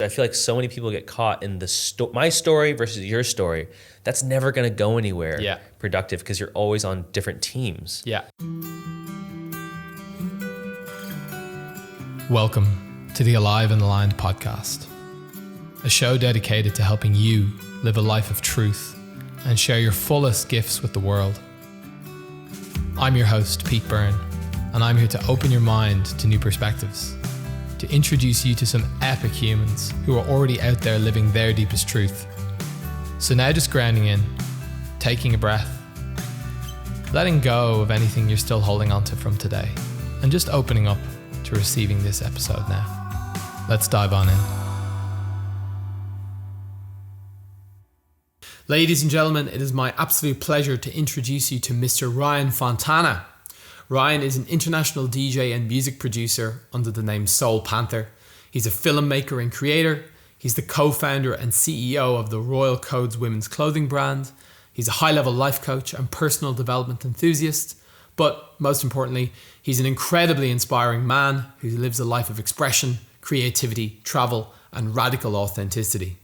I feel like so many people get caught in my story versus your story. That's never going to go anywhere productive because you're always on different teams. Yeah. Welcome to the Alive and Aligned podcast, a show dedicated to helping you live a life of truth and share your fullest gifts with the world. I'm your host, Pete Byrne, and I'm here to open your mind to new perspectives, to introduce you to some epic humans who are already out there living their deepest truth. So now just grounding in, taking a breath, letting go of anything you're still holding onto from today, and just opening up to receiving this episode now. Let's dive on in. Ladies and gentlemen, it is my absolute pleasure to introduce you to Mr. Ryan Fontana. Ryan is an international DJ and music producer under the name Soul Panther. He's a filmmaker and creator. He's the co-founder and CEO of the Royal Codes women's clothing brand. He's a high-level life coach and personal development enthusiast. But most importantly, he's an incredibly inspiring man who lives a life of expression, creativity, travel, and radical authenticity.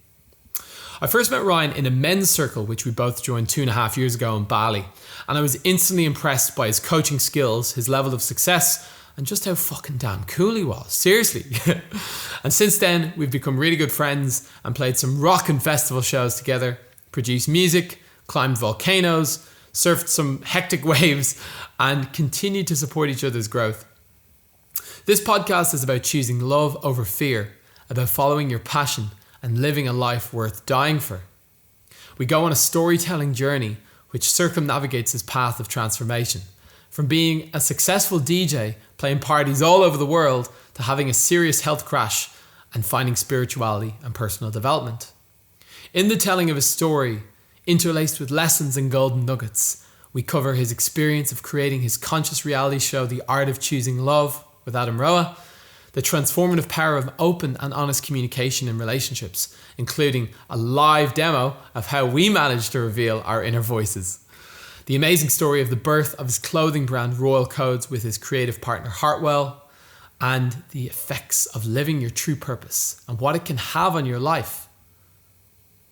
I first met Ryan in a men's circle, which we both joined 2.5 years ago in Bali. And I was instantly impressed by his coaching skills, his level of success, and just how fucking damn cool he was. Seriously. And since then, we've become really good friends and played some rockin' festival shows together, produced music, climbed volcanoes, surfed some hectic waves, and continued to support each other's growth. This podcast is about choosing love over fear, about following your passion, and living a life worth dying for. We go on a storytelling journey which circumnavigates his path of transformation, from being a successful DJ playing parties all over the world to having a serious health crash and finding spirituality and personal development. In the telling of his story, interlaced with lessons and golden nuggets, we cover his experience of creating his conscious reality show, The Art of Choosing Love with Adam Roa, the transformative power of open and honest communication in relationships, including a live demo of how we managed to reveal our inner voices. The amazing story of the birth of his clothing brand Royal Codes with his creative partner Hartwell, and the effects of living your true purpose and what it can have on your life.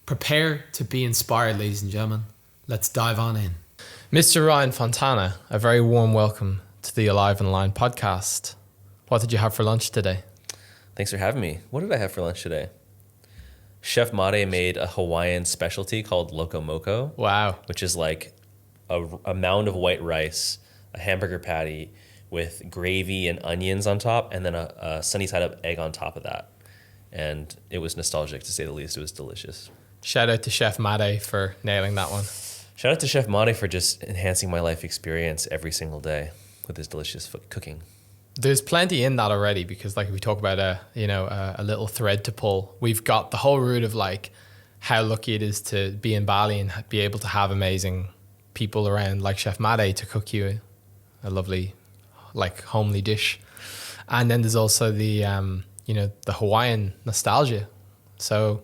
Prepare to be inspired, ladies and gentlemen. Let's dive on in. Mr. Ryan Fontana, a very warm welcome to the Alive and Aligned podcast. What did you have for lunch today? Thanks for having me. What did I have for lunch today? Chef Made made a Hawaiian specialty called Loco Moco. Wow. Which is like a mound of white rice, a hamburger patty with gravy and onions on top, and then a sunny side up egg on top of that. And it was nostalgic, to say the least. It was delicious. Shout out to Chef Made for nailing that one. Shout out to Chef Made for just enhancing my life experience every single day with his delicious cooking. There's plenty in that already, because like we talk about a little thread to pull. We've got the whole root of like how lucky it is to be in Bali and be able to have amazing people around like Chef Made to cook you a lovely, like homely dish. And then there's also the the Hawaiian nostalgia. So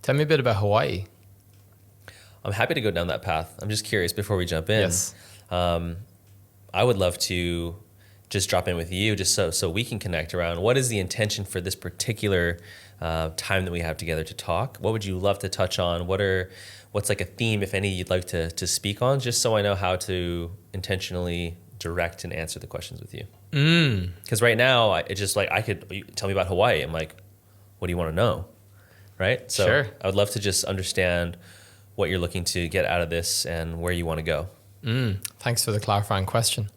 tell me a bit about Hawaii. I'm happy to go down that path. I'm just curious before we jump in. Yes. I would love to just drop in with you just so we can connect around what is the intention for this particular time that we have together to talk. What would you love to touch on? What's like a theme, if any, you'd like to speak on, just so I know how to intentionally direct and answer the questions with you. Because right now, it's just like you tell me about Hawaii. I'm like, what do you want to know? Right? So sure. I would love to just understand what you're looking to get out of this and where you want to go. Thanks for the clarifying question.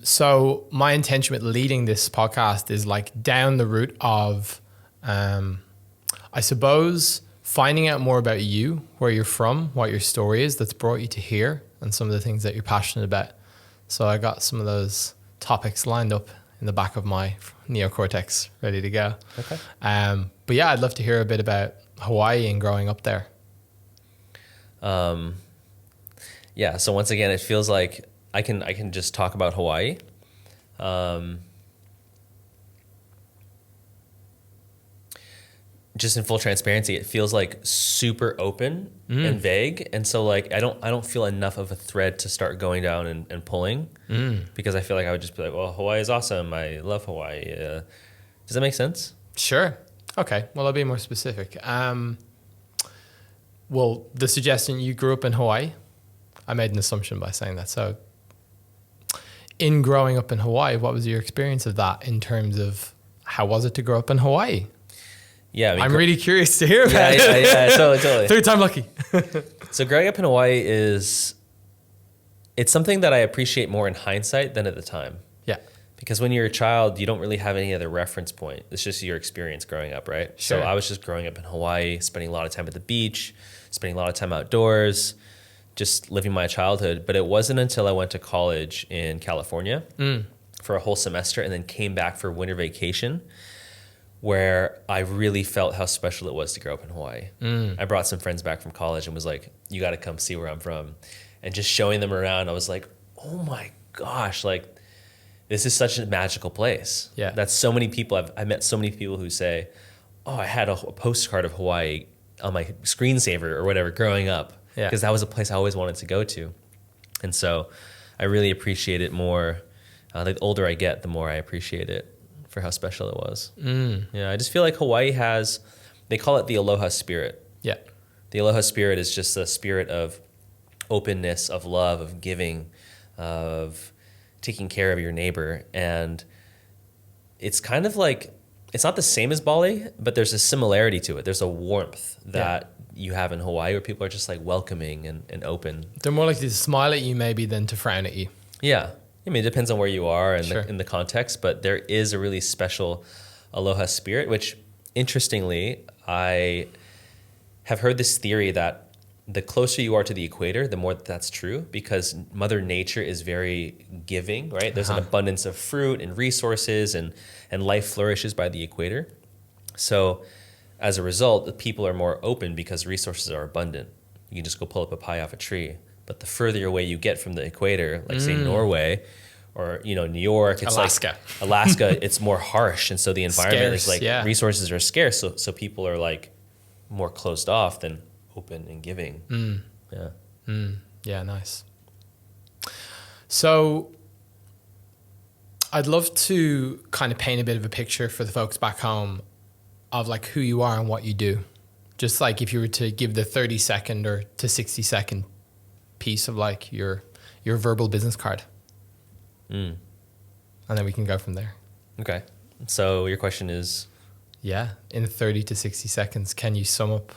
So my intention with leading this podcast is like down the route of, I suppose, finding out more about you, where you're from, what your story is that's brought you to here, and some of the things that you're passionate about. So I got some of those topics lined up in the back of my neocortex ready to go. Okay. But yeah, I'd love to hear a bit about Hawaii and growing up there. Yeah. So once again, it feels like I can just talk about Hawaii. Just in full transparency, it feels like super open and vague, and so like I don't feel enough of a thread to start going down and pulling, because I feel like I would just be like, well, Hawaii is awesome. I love Hawaii. Does that make sense? Sure. Okay. Well, I'll be more specific. Well, the suggestion, you grew up in Hawaii. I made an assumption by saying that. So in growing up in Hawaii, what was your experience of that in terms of how was it to grow up in Hawaii? Yeah, I mean, I'm really curious to hear about it. Yeah, totally. Third time lucky. So growing up in Hawaii it's something that I appreciate more in hindsight than at the time. Yeah. Because when you're a child, you don't really have any other reference point. It's just your experience growing up, right? Sure. So I was just growing up in Hawaii, spending a lot of time at the beach, spending a lot of time outdoors, just living my childhood. But it wasn't until I went to college in California for a whole semester and then came back for winter vacation where I really felt how special it was to grow up in Hawaii. I brought some friends back from college and was like, you got to come see where I'm from. And just showing them around, I was like, oh my gosh, like this is such a magical place. Yeah. That's so many people. I met so many people who say, oh, I had a postcard of Hawaii on my screensaver or whatever growing up. Yeah. Because that was a place I always wanted to go to. And so I really appreciate it more. The older I get, the more I appreciate it for how special it was. Yeah, I just feel like Hawaii they call it the aloha spirit. Yeah. The aloha spirit is just a spirit of openness, of love, of giving, of taking care of your neighbor. And it's kind of like, it's not the same as Bali, but there's a similarity to it. There's a warmth that you have in Hawaii where people are just like welcoming and open. They're more likely to smile at you maybe than to frown at you. Yeah. I mean, it depends on where you are and Sure. in the context, but there is a really special aloha spirit, which interestingly, I have heard this theory that the closer you are to the equator, the more that's true because Mother Nature is very giving, right? There's an abundance of fruit and resources and life flourishes by the equator. So as a result, the people are more open because resources are abundant. You can just go pull up a pie off a tree. But the further away you get from the equator, like say Norway or New York, it's Alaska. like Alaska, it's more harsh. And so the environment is like resources are scarce. So people are like more closed off than open and giving. Yeah, nice. So I'd love to kind of paint a bit of a picture for the folks back home of like who you are and what you do. Just like if you were to give the 30-second or to 60-second piece of like your verbal business card. And then we can go from there. Okay. So your question is? Yeah. In 30 to 60 seconds, can you sum up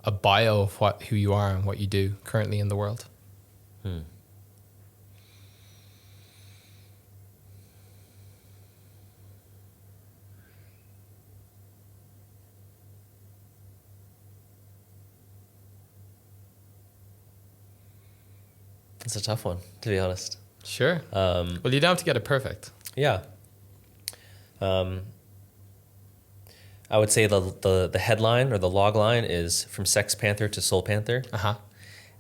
a bio of who you are and what you do currently in the world? It's a tough one, to be honest. Sure. Well, you don't have to get it perfect. Yeah. I would say the headline or the log line is from Sex Panther to Soul Panther.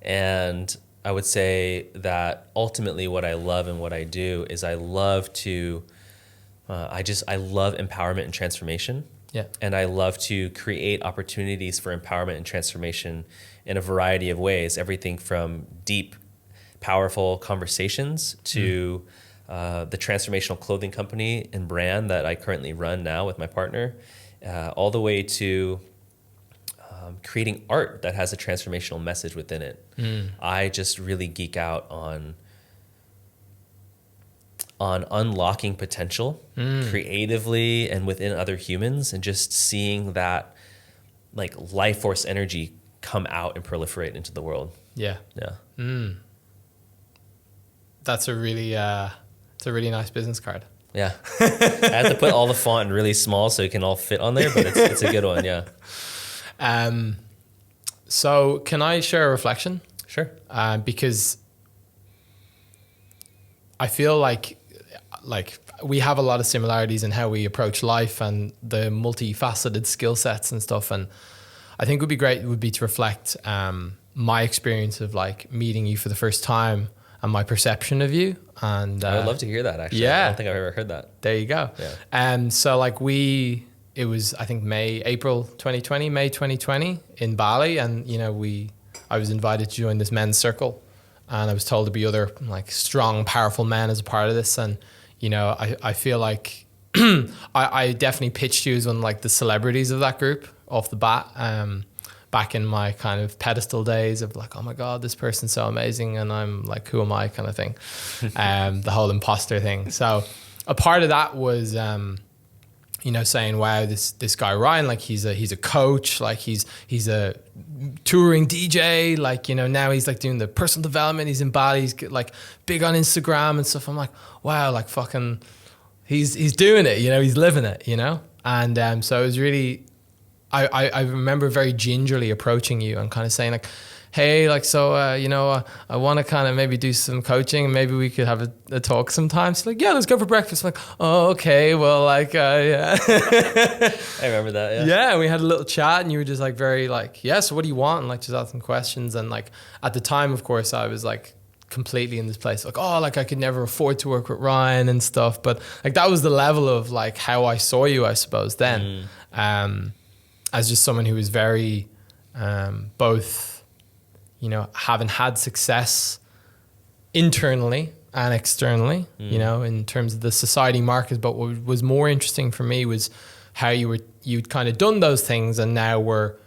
And I would say that ultimately what I love and what I do is I love to, I love empowerment and transformation. Yeah. And I love to create opportunities for empowerment and transformation in a variety of ways, everything from deep, powerful conversations to the transformational clothing company and brand that I currently run now with my partner, all the way to creating art that has a transformational message within it. I just really geek out on unlocking potential creatively and within other humans and just seeing that like life force energy come out and proliferate into the world. Yeah. Yeah. That's a really nice business card. Yeah. I have to put all the font really small so it can all fit on there, but it's a good one. Yeah. So can I share a reflection? Sure. Because I feel like we have a lot of similarities in how we approach life and the multifaceted skill sets and stuff. And I think would be to reflect my experience of like meeting you for the first time and my perception of you. And I would love to hear that, actually. Yeah. I don't think I've ever heard that. There you go. Yeah. So like it was, I think May 2020 in Bali. And, I was invited to join this men's circle and I was told to be other like strong, powerful men as a part of this. And, I feel like I definitely pitched you as one of like the celebrities of that group off the bat. Back in my kind of pedestal days of like, oh my God, this person's so amazing. And I'm like, who am I kind of thing. The whole imposter thing. So a part of that was, you know, saying, wow, this guy Ryan, like he's a coach, like he's a touring DJ, like, you know, now he's like doing the personal development, he's in Bali, he's like big on Instagram and stuff. I'm like, wow, like fucking, he's doing it, you know, he's living it, you know? And so it was really, I remember very gingerly approaching you and kind of saying like, hey, like, so, you know, I want to kind of maybe do some coaching and maybe we could have a talk sometime. She's like, yeah, let's go for breakfast. I'm like, oh, okay. Well, like, yeah. I remember that. Yeah. Yeah. And we had a little chat and you were just like, very like, yeah, so what do you want? And like, just asking questions. And like, at the time, of course, I was like completely in this place, like, oh, like I could never afford to work with Ryan and stuff. But like, that was the level of like how I saw you, I suppose, then, as just someone who was very, both, you know, having had success internally and externally, you know, in terms of the society market. But what was more interesting for me was how you'd kind of done those things and now were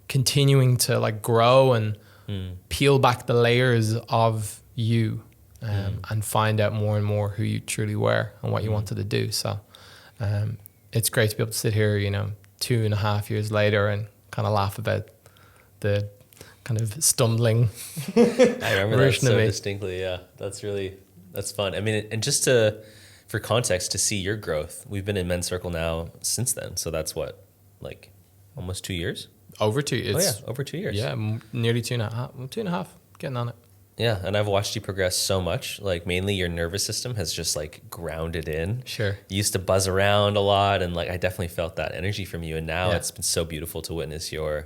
continuing to like grow and peel back the layers of you and find out more and more who you truly were and what you wanted to do. So it's great to be able to sit here, you know, 2.5 years later and kind of laugh about the kind of stumbling I remember that so distinctly. Yeah, that's fun. I mean, and just for context, to see your growth, we've been in Men's Circle now since then. So that's what, like almost 2 years? Over 2 years. Over 2 years. Yeah, nearly 2.5. 2.5, getting on it. Yeah, and I've watched you progress so much. Like mainly your nervous system has just like grounded in. Sure. You used to buzz around a lot and like I definitely felt that energy from you. And now it's been so beautiful to witness you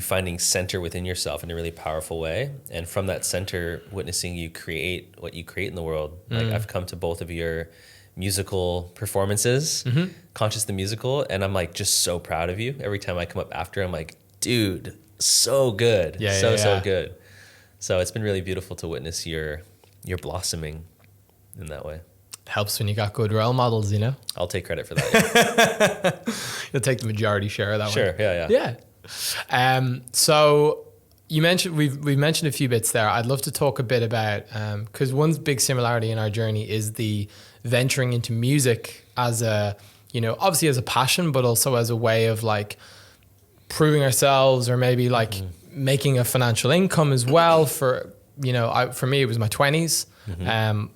finding center within yourself in a really powerful way. And from that center, witnessing you create what you create in the world. Like I've come to both of your musical performances, Conscious the Musical, and I'm like just so proud of you. Every time I come up after, I'm like, dude, so good. So good. So it's been really beautiful to witness your blossoming in that way. It helps when you got good role models, you know? I'll take credit for that. Yeah. You'll take the majority share of that one. Sure, yeah. Yeah. So you mentioned, we've mentioned a few bits there. I'd love to talk a bit about, because one big similarity in our journey is the venturing into music as a, you know, obviously as a passion, but also as a way of like proving ourselves or maybe like making a financial income as well for, you know, for me, it was my 20s,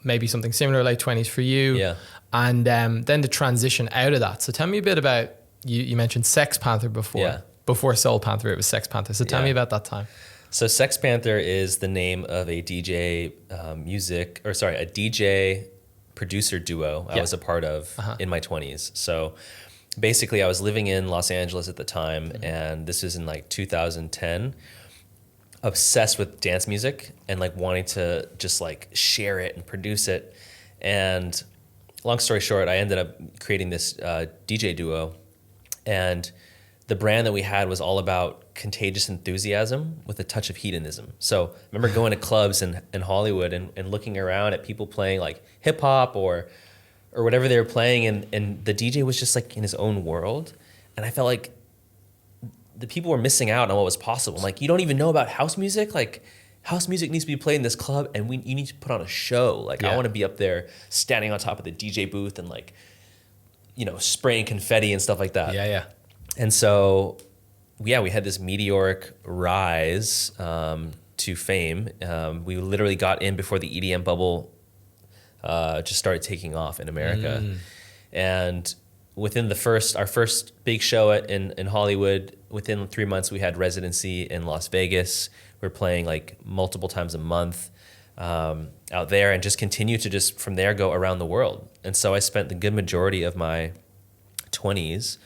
maybe something similar, late 20s for you. Yeah. And then the transition out of that. So tell me a bit about, you mentioned Sex Panther before. Yeah. Before Soul Panther, it was Sex Panther. So tell me about that time. So Sex Panther is the name of a DJ a DJ producer duo I was a part of in my 20s. So basically I was living in Los Angeles at the time, and this is in like 2010, obsessed with dance music and like wanting to just like share it and produce it. And long story short, I ended up creating this DJ duo, and the brand that we had was all about contagious enthusiasm with a touch of hedonism. So I remember going to clubs in Hollywood and looking around at people playing like hip hop or whatever they were playing, and the DJ was just like in his own world. And I felt like the people were missing out on what was possible. I'm like, you don't even know about house music? Like house music needs to be played in this club, and you need to put on a show. Like I want to be up there standing on top of the DJ booth and like, you know, spraying confetti and stuff like that. Yeah. And so, we had this meteoric rise to fame. We literally got in before the EDM bubble just started taking off in America. And within our first big show in Hollywood, within 3 months, we had residency in Las Vegas. We're playing like multiple times a month out there, and just continue to just from there go around the world. And so I spent the good majority of my 20s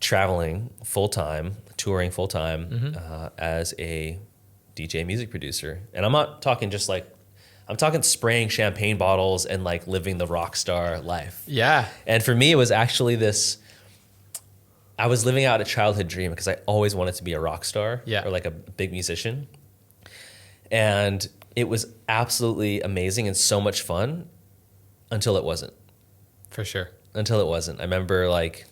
traveling full-time, touring full-time as a DJ music producer. And I'm not talking just like, I'm talking spraying champagne bottles and like living the rock star life. Yeah. And for me, it was actually I was living out a childhood dream because I always wanted to be a rock star or like a big musician. And it was absolutely amazing and so much fun. until it wasn't. For sure. Until it wasn't. I remember like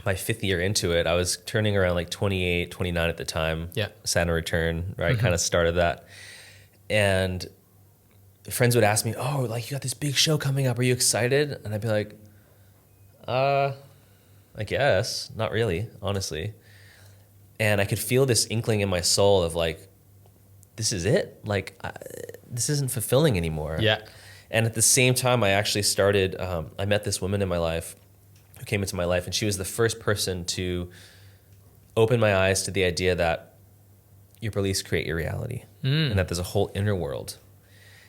my 5th year into it, I was turning around like 28, 29 at the time. Yeah. Saturn Return, right? Kind of started that. And friends would ask me, oh, like you got this big show coming up. Are you excited? And I'd be like, I guess. Not really, honestly. And I could feel this inkling in my soul of like, this is it. Like, this isn't fulfilling anymore. Yeah. And at the same time, I actually started, I met this woman in my life who came into my life, and she was the first person to open my eyes to the idea that your beliefs create your reality, and that there's a whole inner world.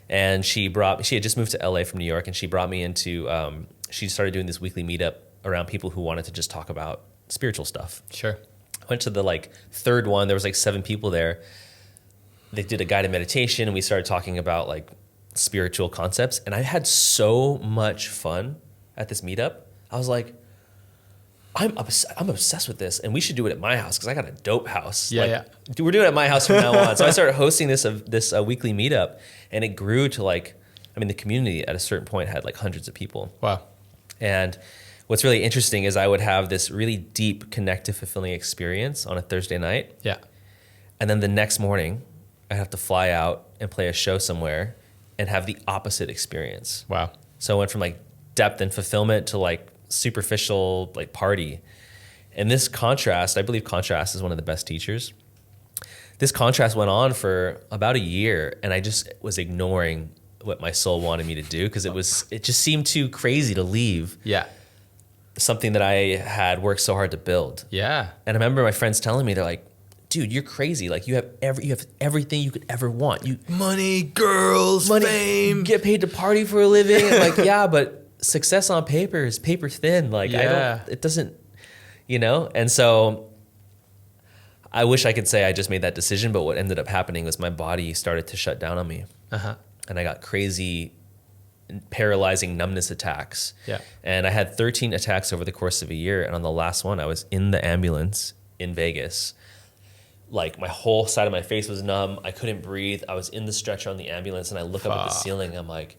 And she had just moved to LA from New York, and she brought me into, she started doing this weekly meetup around people who wanted to just talk about spiritual stuff. Sure. I went to the like 3rd one. There was like 7 people there. They did a guided meditation, and we started talking about like spiritual concepts. And I had so much fun at this meetup. I was like, I'm obsessed with this, and we should do it at my house because I got a dope house. Yeah, like, we're doing it at my house from now on. So I started hosting this weekly meetup, and it grew to like, I mean, the community at a certain point had like hundreds of people. Wow. And what's really interesting is I would have this really deep, connective, fulfilling experience on a Thursday night. Yeah. And then the next morning, I'd have to fly out and play a show somewhere and have the opposite experience. Wow. So I went from like depth and fulfillment to like superficial like party. And this contrast, I believe contrast is one of the best teachers. This contrast went on for about a year, and I just was ignoring what my soul wanted me to do because it just seemed too crazy to leave something that I had worked so hard to build. Yeah. And I remember my friends telling me, they're like, dude, you're crazy. Like you have everything you could ever want. Money, girls, fame. You get paid to party for a living. And like, yeah, but success on paper is paper thin. Like it doesn't, And so I wish I could say I just made that decision, but what ended up happening was my body started to shut down on me. And I got crazy, paralyzing numbness attacks. Yeah. And I had 13 attacks over the course of a year. And on the last one, I was in the ambulance in Vegas. Like my whole side of my face was numb. I couldn't breathe. I was in the stretcher on the ambulance, and I look up at the ceiling. I'm like,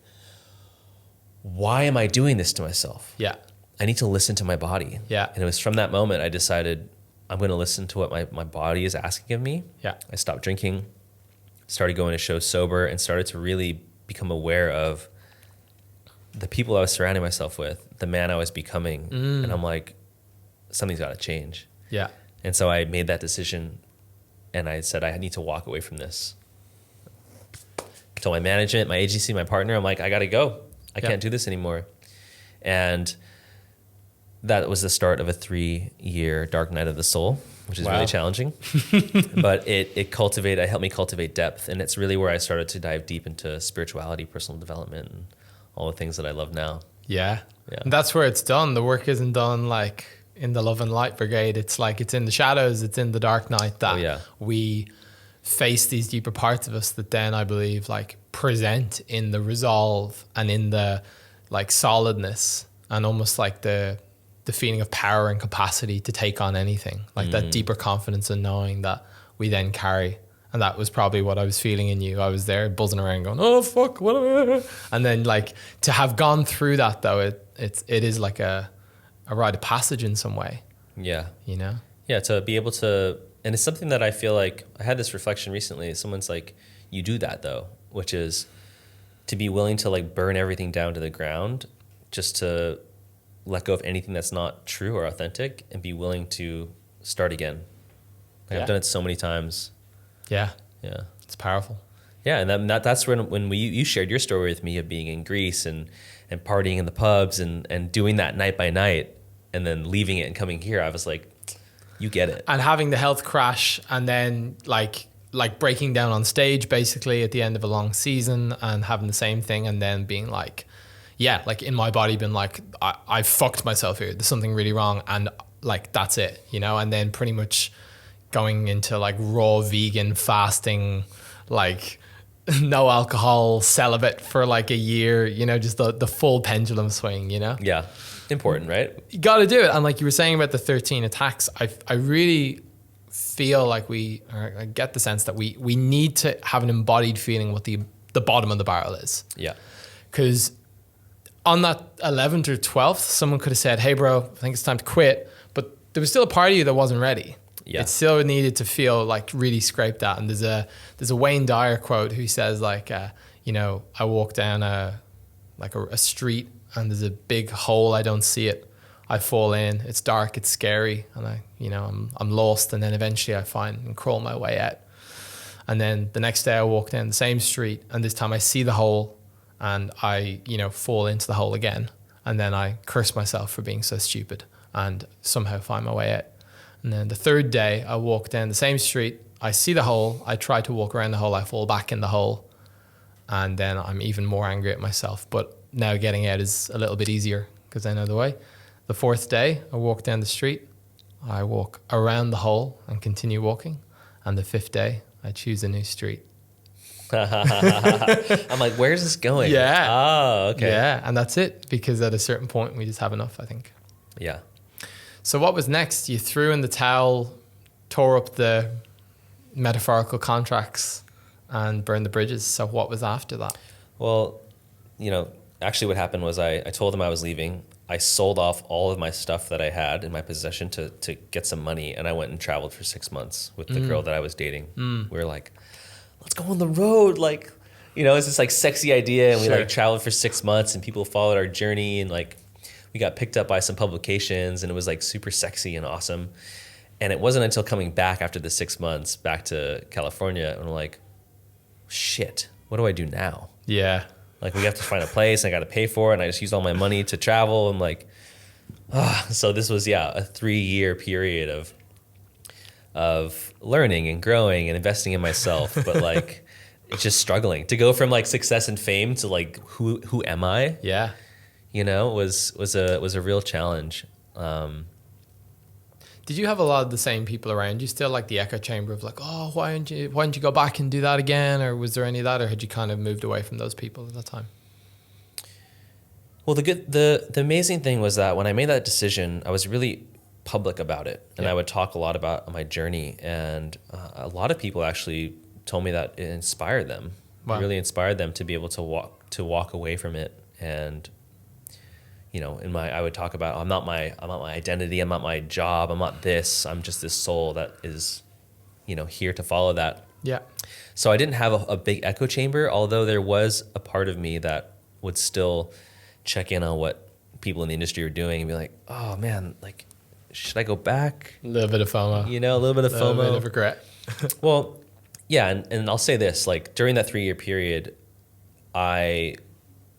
why am I doing this to myself? Yeah. I need to listen to my body. Yeah. And it was from that moment I decided I'm going to listen to what my body is asking of me. Yeah. I stopped drinking, started going to shows sober, and started to really become aware of the people I was surrounding myself with, the man I was becoming. And I'm like, something's got to change. Yeah. And so I made that decision, and I said, I need to walk away from this. I told my management, my agency, my partner, I'm like, I got to go. I can't do this anymore. And that was the start of a 3-year dark night of the soul, which is really challenging. But it helped me cultivate depth. And it's really where I started to dive deep into spirituality, personal development, and all the things that I love now. Yeah. And that's where it's done. The work isn't done like in the Love and Light Brigade. It's like it's in the shadows, it's in the dark night that we face these deeper parts of us that then I believe like present in the resolve and in the like solidness and almost like the feeling of power and capacity to take on anything, like that deeper confidence and knowing that we then carry. And that was probably what I was feeling in you. I was there buzzing around going, oh fuck, what? And then like to have gone through that though, it is like a rite of passage in some way. Yeah. Yeah, to be able to, and it's something that I feel like I had this reflection recently. Someone's like, you do that though, which is to be willing to like burn everything down to the ground just to let go of anything that's not true or authentic and be willing to start again. Like I've done it so many times. Yeah. It's powerful. Yeah, and that's when you shared your story with me of being in Greece and partying in the pubs and doing that night by night and then leaving it and coming here. I was like, you get it. And having the health crash and then like breaking down on stage basically at the end of a long season and having the same thing and then being like, like in my body being like, I fucked myself here. There's something really wrong. And like, that's it, and then pretty much going into like raw vegan fasting, like no alcohol, celibate for like a year, just the full pendulum swing, Yeah. Important, right? You got to do it. And like you were saying about the 13 attacks, I really feel like I get the sense that we need to have an embodied feeling what the bottom of the barrel is. Yeah. Because on that 11th or 12th, someone could have said, hey, bro, I think it's time to quit. But there was still a part of you that wasn't ready. Yeah. It still needed to feel like really scraped at. And there's a Wayne Dyer quote who says like, you know, I walk down a street and there's a big hole. I don't see it. I fall in. It's dark. It's scary. And I'm lost. And then eventually I find and crawl my way out. And then the next day I walk down the same street and this time I see the hole and I, fall into the hole again. And then I curse myself for being so stupid and somehow find my way out. And then the third day I walk down the same street. I see the hole. I try to walk around the hole. I fall back in the hole. And then I'm even more angry at myself. But now getting out is a little bit easier because I know the way. The fourth day I walk down the street. I walk around the hole and continue walking. And the fifth day I choose a new street. I'm like, where's this going? Yeah. Oh, okay. Yeah, and that's it. Because at a certain point, we just have enough, I think. Yeah. So what was next? You threw in the towel, tore up the metaphorical contracts, and burned the bridges. So what was after that? Well, actually what happened was I told them I was leaving. I sold off all of my stuff that I had in my possession to get some money. And I went and traveled for 6 months with the girl that I was dating. We were like, let's go on the road. Like, it's this like sexy idea. And we like traveled for 6 months and people followed our journey. And like, we got picked up by some publications and it was like super sexy and awesome. And it wasn't until coming back after the 6 months back to California. And I'm like, shit, what do I do now? Yeah. Like we have to find a place and I got to pay for it. And I just used all my money to travel. I'm like, so this was, a 3-year period of learning and growing and investing in myself. But like, it's just struggling to go from like success and fame to like, who am I? Yeah. Was a real challenge. Did you have a lot of the same people around you still, like the echo chamber of like, oh, why don't you go back and do that again? Or was there any of that, or had you kind of moved away from those people at that time? Well, the amazing thing was that when I made that decision, I was really public about it, and I would talk a lot about my journey, and a lot of people actually told me that it inspired them. Wow. It really inspired them to be able to walk away from it. And I would talk about, I'm not my identity, I'm not my job, I'm not this, I'm just this soul that is, here to follow that. Yeah. So I didn't have a big echo chamber, although there was a part of me that would still check in on what people in the industry were doing and be like, oh man, like, should I go back? A little bit of FOMO. A little bit of FOMO. A little bit of regret. Well, yeah, and I'll say this, like during that 3-year period, I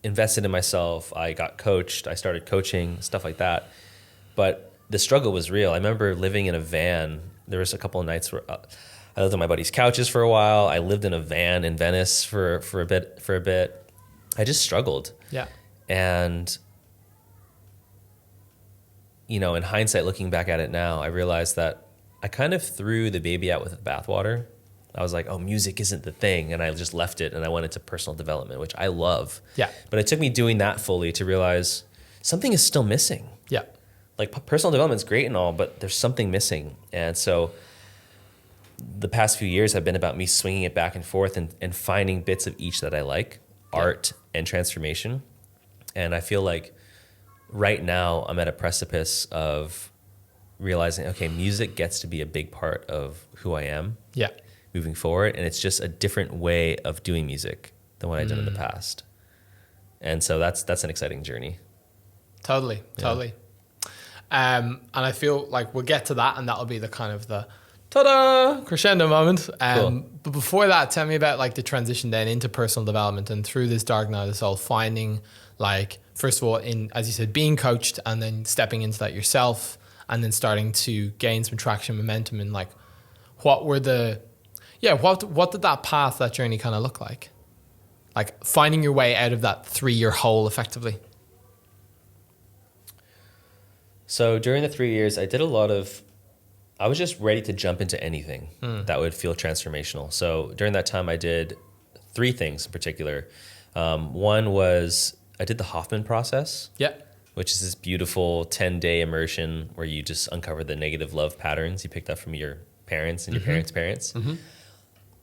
invested in myself. I got coached. I started coaching, stuff like that. But the struggle was real. I remember living in a van. There was a couple of nights where I lived on my buddy's couches for a while. I lived in a van in Venice for a bit. I just struggled. Yeah. And in hindsight, looking back at it now, I realized that I kind of threw the baby out with the bathwater. I was like, oh, music isn't the thing. And I just left it and I went into personal development, which I love. Yeah. But it took me doing that fully to realize something is still missing. Yeah. Like personal development is great and all, but there's something missing. And so the past few years have been about me swinging it back and forth and finding bits of each that I like, art and transformation. And I feel like right now I'm at a precipice of realizing, okay, music gets to be a big part of who I am. Yeah. Moving forward, and it's just a different way of doing music than what I've done in the past. And so that's an exciting journey. Totally. And I feel like we'll get to that, and that'll be the kind of the ta-da crescendo moment. Cool. But before that, tell me about like the transition then into personal development and through this dark night of the soul, finding like, first of all, in, as you said, being coached and then stepping into that yourself and then starting to gain some traction, momentum, and like, what were the... Yeah, what did that path, that journey kind of look like? Like finding your way out of that 3-year hole effectively. So during the 3 years, I was just ready to jump into anything that would feel transformational. So during that time, I did 3 things in particular. One was I did the Hoffman process. Yeah. Which is this beautiful 10-day immersion where you just uncover the negative love patterns you picked up from your parents and your parents' parents. Mm-hmm.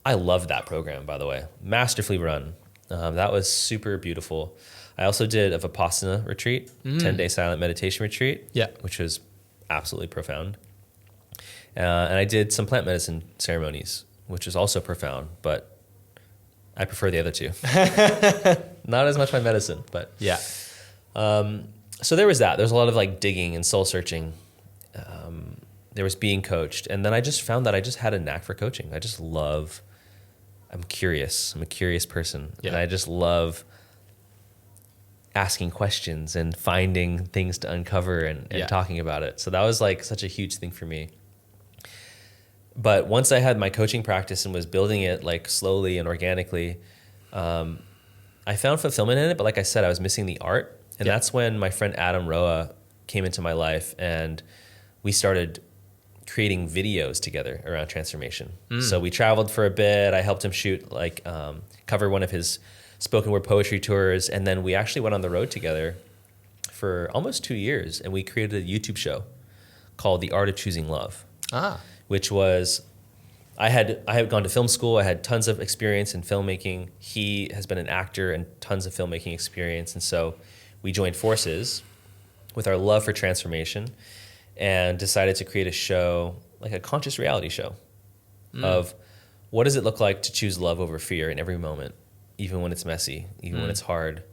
I loved that program, by the way. Masterfully run. That was super beautiful. I also did a Vipassana retreat, 10-day silent meditation retreat, which was absolutely profound. And I did some plant medicine ceremonies, which was also profound, but I prefer the other two. Not as much my medicine, but Yeah. So there was that. There's a lot of like digging and soul searching. There was being coached. And then I just found that I just had a knack for coaching. I'm curious. I'm a curious person. Yeah. And I just love asking questions and finding things to uncover and talking about it. So that was like such a huge thing for me. But once I had my coaching practice and was building it like slowly and organically, I found fulfillment in it. But like I said, I was missing the art. And that's when my friend Adam Roa came into my life, and we started creating videos together around transformation. So we traveled for a bit. I helped him shoot, cover one of his spoken word poetry tours. And then we actually went on the road together for almost 2 years. And we created a YouTube show called The Art of Choosing Love, which was, I had gone to film school. I had tons of experience in filmmaking. He has been an actor and tons of filmmaking experience. And so we joined forces with our love for transformation and decided to create a show, like a conscious reality show of what does it look like to choose love over fear in every moment, even when it's messy, even when it's hard.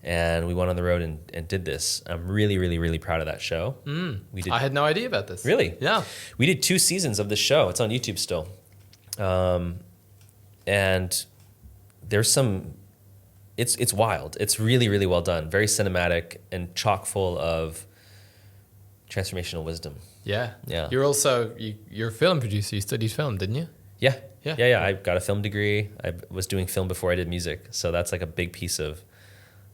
And we went on the road and did this. I'm really, really, really proud of that show. I had no idea about this. Really? Yeah. We did 2 seasons of the show. It's on YouTube still. And there's some... It's wild. It's really, really well done. Very cinematic and chock full of transformational wisdom. Yeah. Yeah. You're also, you're a film producer. You studied film, didn't you? Yeah. I got a film degree. I was doing film before I did music. So that's like a big piece of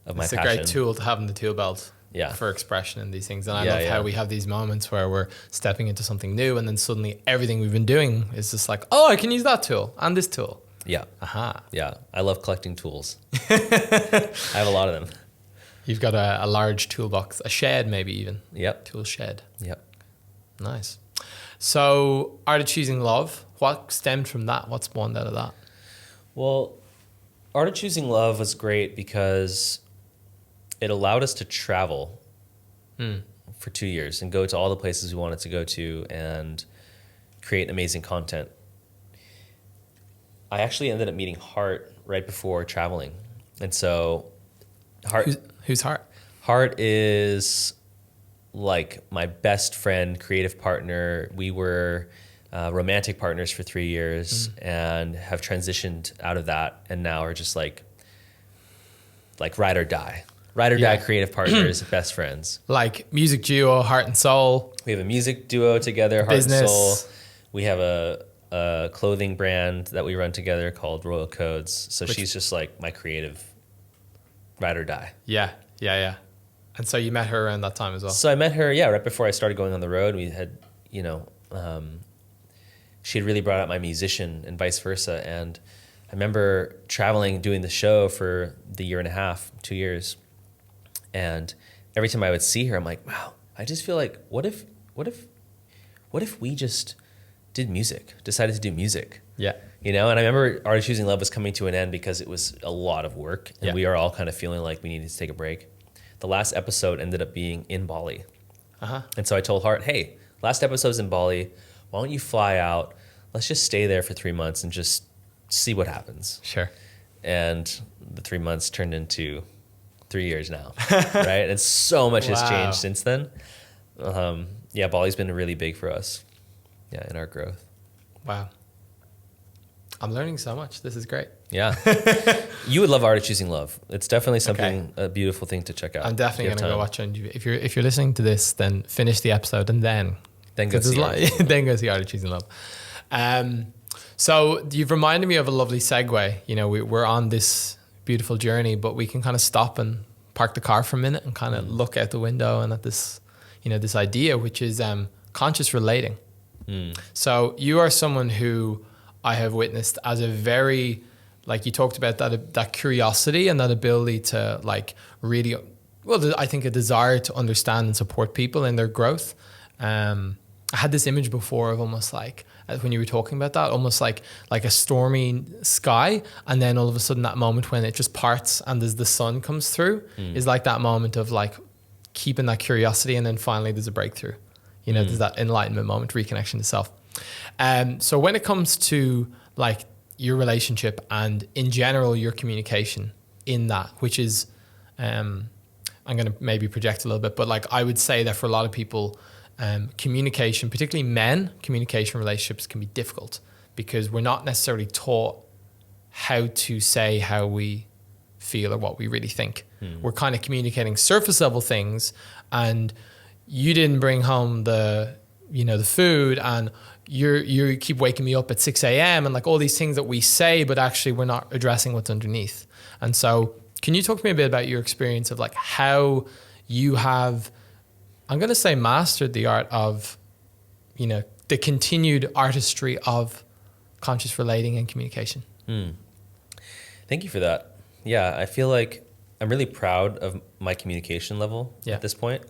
my passion. It's a great tool to have in the tool belt for expression and these things. And I love how we have these moments where we're stepping into something new, and then suddenly everything we've been doing is just like, oh, I can use that tool and this tool. Yeah. Aha. Yeah. I love collecting tools. I have a lot of them. You've got a large toolbox, a shed maybe even. Yep. Tool shed. Yep. Nice. So, Art of Choosing Love, what stemmed from that? What spawned out of that? Well, Art of Choosing Love was great because it allowed us to travel for 2 years and go to all the places we wanted to go to and create amazing content. I actually ended up meeting Hart right before traveling. And so Hart... Who's Hart? Hart is like my best friend, creative partner. We were romantic partners for 3 years and have transitioned out of that, and now are just like ride or die. Ride or die creative partners, best friends. Like music duo, Heart and Soul. We have a music duo together, Heart and Soul. We have a clothing brand that we run together called Royal Codes. So she's just like my creative ride or die. Yeah. And so you met her around that time as well? So I met her, right before I started going on the road. We had, she had really brought out my musician and vice versa. And I remember traveling, doing the show for the 2 years. And every time I would see her, I'm like, wow, I just feel like, what if we just did music, decided to do music? Yeah. And I remember Art of Choosing Love was coming to an end because it was a lot of work, and we are all kind of feeling like we needed to take a break. The last episode ended up being in Bali. And so I told Hart, hey, last episode's in Bali. Why don't you fly out? Let's just stay there for 3 months and just see what happens. Sure. And the 3 months turned into 3 years now, right? And so much has changed since then. Bali's been really big for us, in our growth. Wow. I'm learning so much. This is great. Yeah. You would love Art of Choosing Love. It's definitely something, a beautiful thing to check out. I'm definitely going to go watch it. If you're listening to this, then finish the episode and then go see then go see Art of Choosing Love. So you've reminded me of a lovely segue. We're on this beautiful journey, but we can kind of stop and park the car for a minute and kind of look out the window and at this, this idea, which is conscious relating. So you are someone who I have witnessed as a very, like you talked about that curiosity and that ability to really, I think a desire to understand and support people in their growth. I had this image before of almost like when you were talking about that, almost like a stormy sky, and then all of a sudden that moment when it just parts and as the sun comes through is like that moment of like keeping that curiosity, and then finally there's a breakthrough. You know, there's that enlightenment moment, reconnection to self. So when it comes to like your relationship and in general your communication in that, which is I'm going to maybe project a little bit, but like I would say that for a lot of people, communication, particularly men, communication relationships can be difficult because we're not necessarily taught how to say how we feel or what we really think. We're kind of communicating surface level things, and you didn't bring home the food, and you keep waking me up at 6 a.m. and like all these things that we say, but actually we're not addressing what's underneath. And so can you talk to me a bit about your experience of like how you have, I'm going to say, mastered the art of, you know, the continued artistry of conscious relating and communication? Thank you for that. Yeah, I feel like I'm really proud of my communication level at this point.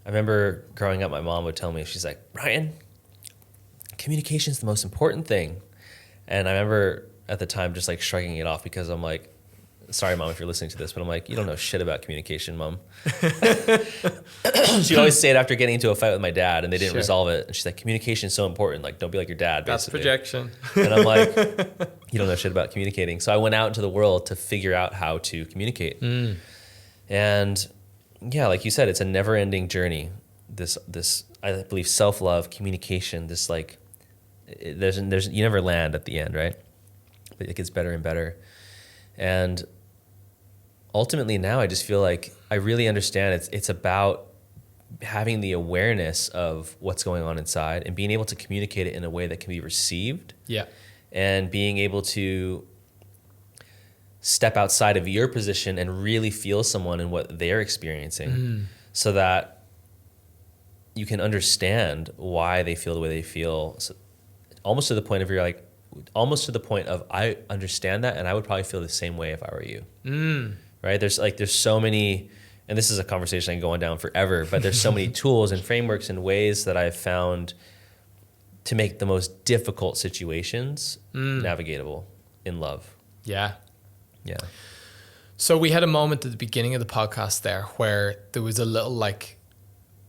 I remember growing up, my mom would tell me, she's like, Ryan, communication is the most important thing. And I remember at the time just like shrugging it off because I'm like, sorry, Mom, if you're listening to this, but I'm like, you don't know shit about communication, Mom. She'd always say it after getting into a fight with my dad and they didn't resolve it. And she's like, communication is so important. Like, don't be like your dad, basically. That's projection. And I'm like, you don't know shit about communicating. So I went out into the world to figure out how to communicate. And yeah, like you said, it's a never ending journey. This, I believe, self-love, communication, this like, there's you never land at the end, right? But it gets better and better. And ultimately now I just feel like I really understand it's about having the awareness of what's going on inside and being able to communicate it in a way that can be received. Yeah. And being able to step outside of your position and really feel someone and what they're experiencing so that you can understand why they feel the way they feel. So almost to the point of you're like, almost to the point of I understand that and I would probably feel the same way if I were you. Right? There's so many, and this is a conversation I can go on down forever, but there's so many tools and frameworks and ways that I've found to make the most difficult situations navigatable in love. Yeah. Yeah. So we had a moment at the beginning of the podcast there where there was a little like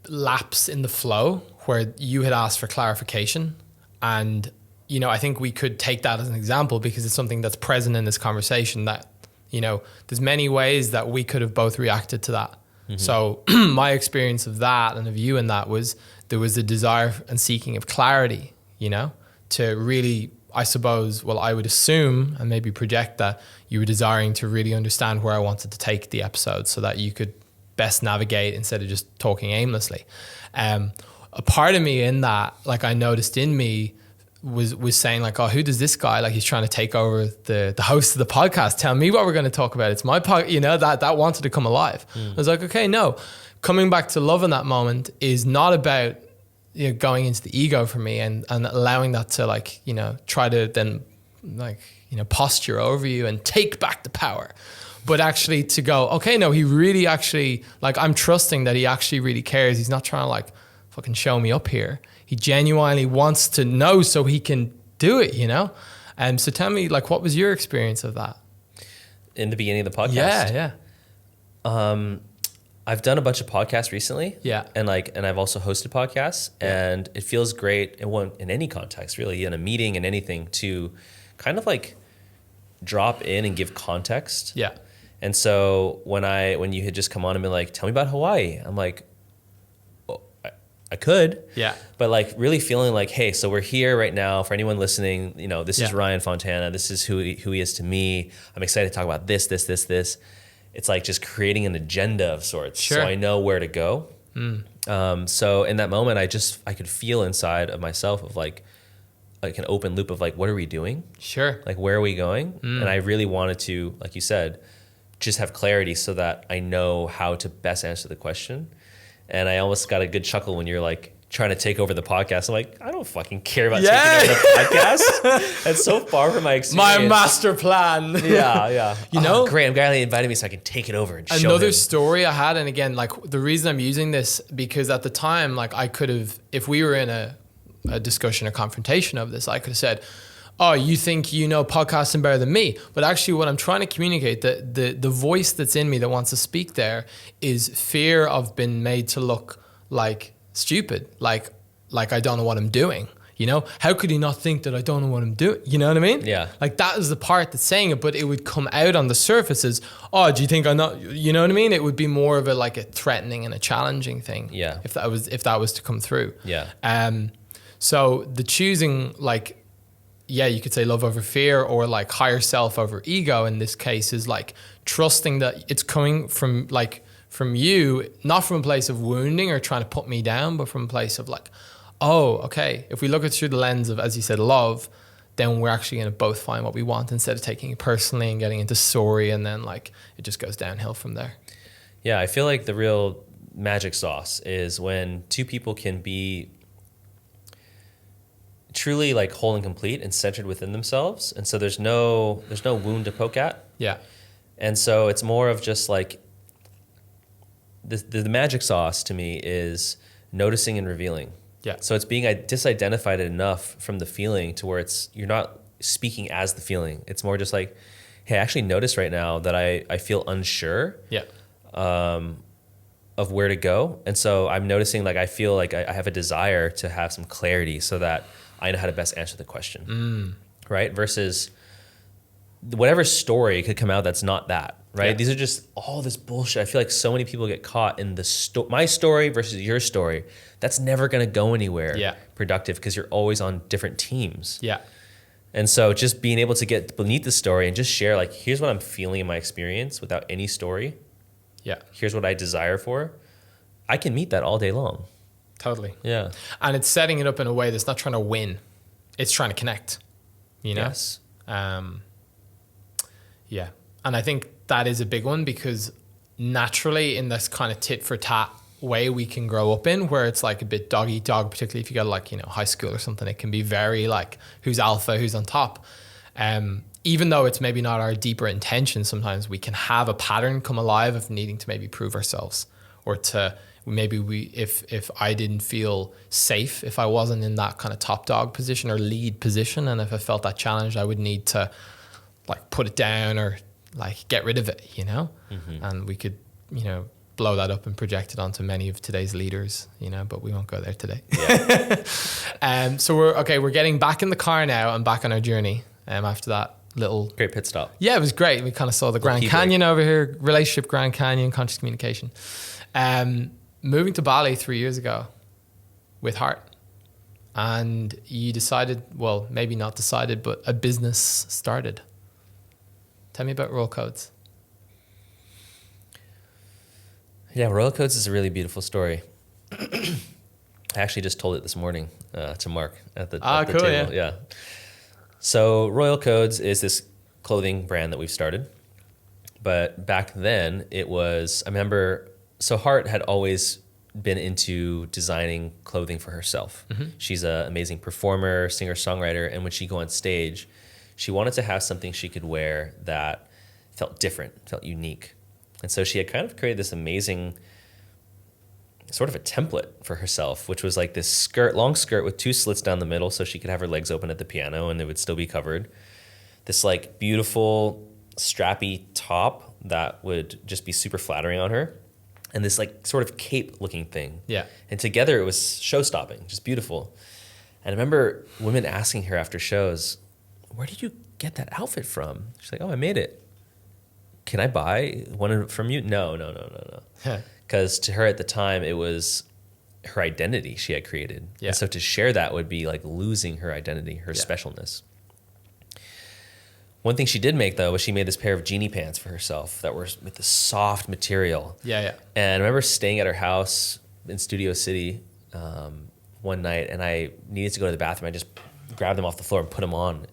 lapse in the flow where you had asked for clarification, and you know, I think we could take that as an example because it's something that's present in this conversation that, you know, there's many ways that we could have both reacted to that. So my experience of that and of you in that was there was a desire and seeking of clarity, you know, to really, I suppose, well, I would assume and maybe project that you were desiring to really understand where I wanted to take the episode so that you could best navigate instead of just talking aimlessly. A part of me in that, like I noticed in me, was saying like, oh, who does this guy, like he's trying to take over the host of the podcast, tell me what we're going to talk about, it's my podcast, you know, that wanted to come alive. I was like, okay, no, coming back to love in that moment is not about, you know, going into the ego for me and allowing that to like, you know, try to then like, you know, posture over you and take back the power, but actually to go, okay, no, he really actually, like I'm trusting that he actually really cares. He's not trying to like fucking show me up here. He genuinely wants to know so he can do it, you know? So tell me, like, what was your experience of that? In the beginning of the podcast? Yeah. I've done a bunch of podcasts recently. Yeah. And I've also hosted podcasts. Yeah. And it feels great in any context, really, in a meeting and anything, to kind of like drop in and give context. Yeah. And so when you had just come on and been like, tell me about Hawaii, I'm like, I could, yeah, but like really feeling like, hey, so we're here right now. For anyone listening, you know, this is Ryan Fontana. This is who he is to me. I'm excited to talk about this. It's like just creating an agenda of sorts, so I know where to go. So in that moment, I could feel inside of myself of like an open loop of like, what are we doing? Sure. Like, where are we going? And I really wanted to, like you said, just have clarity so that I know how to best answer the question. And I almost got a good chuckle when you're like trying to take over the podcast. I'm like, I don't fucking care about taking over the podcast. That's so far from my experience. My master plan. Yeah. You know? Great. I'm glad they invited me so I can take it over and show Another story I had, and again, like the reason I'm using this, because at the time, like I could have, if we were in a a discussion or confrontation of this. I could have said, oh, you think you know podcasting better than me. But actually what I'm trying to communicate, the voice that's in me that wants to speak there is fear of being made to look like stupid, like I don't know what I'm doing. You know, how could he not think that I don't know what I'm doing? You know what I mean? Yeah. Like that is the part that's saying it, but it would come out on the surface as, oh, do you think I'm not, you know what I mean? It would be more of a threatening and a challenging thing. Yeah. If that was to come through. Yeah. So the choosing, like, yeah, you could say love over fear, or like higher self over ego in this case, is like trusting that it's coming from you, not from a place of wounding or trying to put me down, but from a place of like, oh, okay, if we look at it through the lens of, as you said, love, then we're actually going to both find what we want instead of taking it personally and getting into sorry, and then like it just goes downhill from there. Yeah, I feel like the real magic sauce is when two people can be truly like whole and complete and centered within themselves, and so there's no wound to poke at. Yeah. And so it's more of just like the magic sauce to me is noticing and revealing. Yeah. So it's being disidentified enough from the feeling to where you're not speaking as the feeling. It's more just like, hey, I actually notice right now that I feel unsure. Yeah. Of where to go. And so I'm noticing like I feel like I have a desire to have some clarity so that I know how to best answer the question. Right? Versus whatever story could come out that's not that. Right? Yeah. These are just all this bullshit. I feel like so many people get caught in my story versus your story. That's never going to go anywhere productive, because you're always on different teams. Yeah. And so just being able to get beneath the story and just share like, here's what I'm feeling in my experience without any story. Yeah. Here's what I desire for. I can meet that all day long. Totally. Yeah. And it's setting it up in a way that's not trying to win. It's trying to connect, you know? Yes. Yeah. And I think that is a big one, because naturally in this kind of tit for tat way we can grow up in, where it's like a bit dog eat dog, particularly if you go like, you know, high school or something, it can be very like who's alpha, who's on top. Even though it's maybe not our deeper intention, sometimes we can have a pattern come alive of needing to maybe prove ourselves, or to maybe if I didn't feel safe, if I wasn't in that kind of top dog position or lead position, and if I felt that challenge, I would need to like put it down or like get rid of it, you know? Mm-hmm. And we could, you know, blow that up and project it onto many of today's leaders, you know, but we won't go there today. Yeah. So we're getting back in the car now and back on our journey after that little great pit stop. Yeah, it was great. We kind of saw the Grand Canyon over here, relationship Grand Canyon, conscious communication. Moving to Bali 3 years ago with heart. And you decided, well, maybe not decided, but a business started. Tell me about Royal Codes. Yeah, Royal Codes is a really beautiful story. I actually just told it this morning to Mark at the cool, table. Yeah. So Royal Codes is this clothing brand that we've started. But back then it was, I remember, so Hart had always been into designing clothing for herself. Mm-hmm. She's an amazing performer, singer-songwriter, and when she'd go on stage, she wanted to have something she could wear that felt different, felt unique. And so she had kind of created this amazing sort of a template for herself, which was like this skirt, long skirt with two slits down the middle so she could have her legs open at the piano and it would still be covered. This like beautiful strappy top that would just be super flattering on her. And this like sort of cape looking thing. Yeah. And together it was show stopping, just beautiful. And I remember women asking her after shows, where did you get that outfit from? She's like, oh, I made it. Can I buy one from you? No. Because to her at the time, it was her identity she had created. Yeah. And so to share that would be like losing her identity, her specialness. One thing she did make, though, was she made this pair of genie pants for herself that were with the soft material. Yeah. And I remember staying at her house in Studio City one night, and I needed to go to the bathroom. I just grabbed them off the floor and put them on.